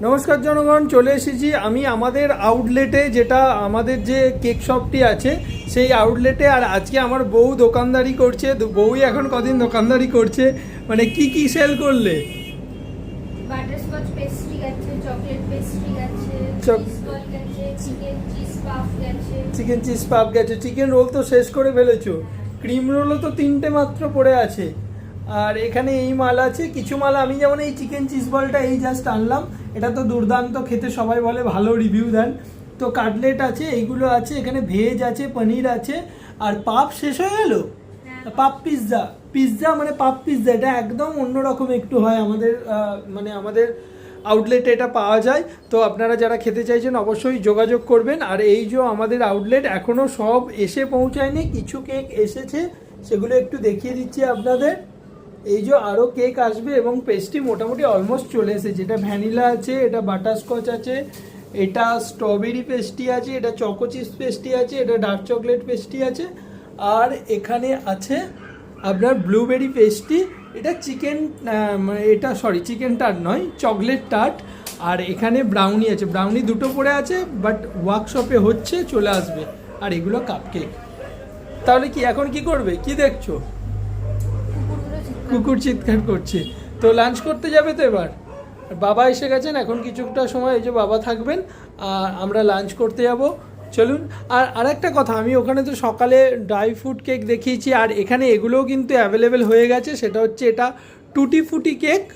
নমস্কার জনগণ, চলে এসেছি আমি আমাদের আউটলেটে, যেটা আমাদের যে কেক শপটি আছে সেই আউটলেটে। আর আজকে আমার বউ দোকানদারি করছে। বউই এখন কদিন দোকানদারি করছে, মানে কি কি সেল করলে? বাটারস্কচ পেস্ট্রি আছে, চকলেট পেস্ট্রি আছে, চক- চিজ বল আছে, চিকেন চিজ পাফ আছে। চিকেন চিজ পাপ গেছে, চিকেন রোল তো শেষ করে ফেলেছো, ক্রিম রোলও তো 3টে মাত্র পড়ে আছে। আর এখানে এই মাল আছে, কিছু মাল আমি যেমন এই চিকেন চিজ বলটা এই জাস্ট আনলাম, এটা তো দুর্দান্ত খেতে, সবাই বলে, ভালো রিভিউ দেন। তো কাটলেট আছে, এইগুলো আছে, এখানে ভেজ আছে, পনির আছে। আর পাপ শেষ হয়ে গেল। পাপ পিৎজা, পিৎজা মানে পাপ পিৎজা, এটা একদম অন্যরকম একটু হয় আমাদের, মানে আমাদের আউটলেটে এটা পাওয়া যায়। তো আপনারা যারা খেতে চাইছেন অবশ্যই যোগাযোগ করবেন। আর এই যে আমাদের আউটলেট এখনও সব এসে পৌঁছায়নি, কিছু কেক এসেছে, সেগুলো একটু দেখিয়ে দিচ্ছি আপনাদের। এই যে আরও কেক আসবে এবং পেস্ট্রি মোটামুটি অলমোস্ট চলে এসেছে। এটা ভ্যানিলা আছে, এটা বাটারস্কচ আছে, এটা স্ট্রবেরি পেস্ট্রি আছে, এটা চকো চিজ পেস্ট্রি আছে, এটা ডার্ক চকলেট পেস্ট্রি আছে। আর এখানে আছে আপনার ব্লুবেরি পেস্ট্রি, এটা চিকেন, এটা সরি চিকেন টার্ট নয়, চকলেট টার্ট। আর এখানে ব্রাউনি আছে, ব্রাউনি দুটো পড়ে আছে, বাট ওয়ার্কশপে হচ্ছে, চলে আসবে। আর এগুলো কাপকেক। তাহলে কি এখন কি করবে, কি দেখছো? কুকুর চিৎকার করছে। তো লাঞ্চ করতে যাবে তো এবার? বাবা এসে গেছেন, এখন কিছুটা সময় এই যে বাবা থাকবেন, আর আমরা লাঞ্চ করতে যাব। চলুন। আর আরেকটা কথা, আমি ওখানে তো সকালে ড্রাই ফ্রুট কেক দেখিয়েছি, আর এখানে এগুলোও কিন্তু অ্যাভেলেবেল হয়ে গেছে। সেটা হচ্ছে এটা টুটি ফুটি কেক,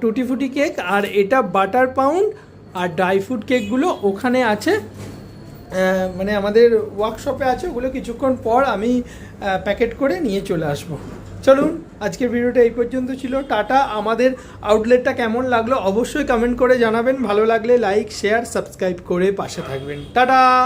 টুটি ফুটি কেক, আর এটা বাটার পাউন্ড। আর ড্রাই ফ্রুট কেকগুলো ওখানে আছে, মানে আমাদের ওয়ার্কশপে আছে। ওগুলো কিছুক্ষণ পর আমি প্যাকেট করে নিয়ে চলে আসবো। চলুন, আজকের ভিডিওটা এই পর্যন্ত ছিল। টাটা। আমাদের আউটলেটটা কেমন লাগলো অবশ্যই কমেন্ট করে জানাবেন। ভালো লাগলে লাইক, শেয়ার, সাবস্ক্রাইব করে পাশে থাকবেন। টাটা।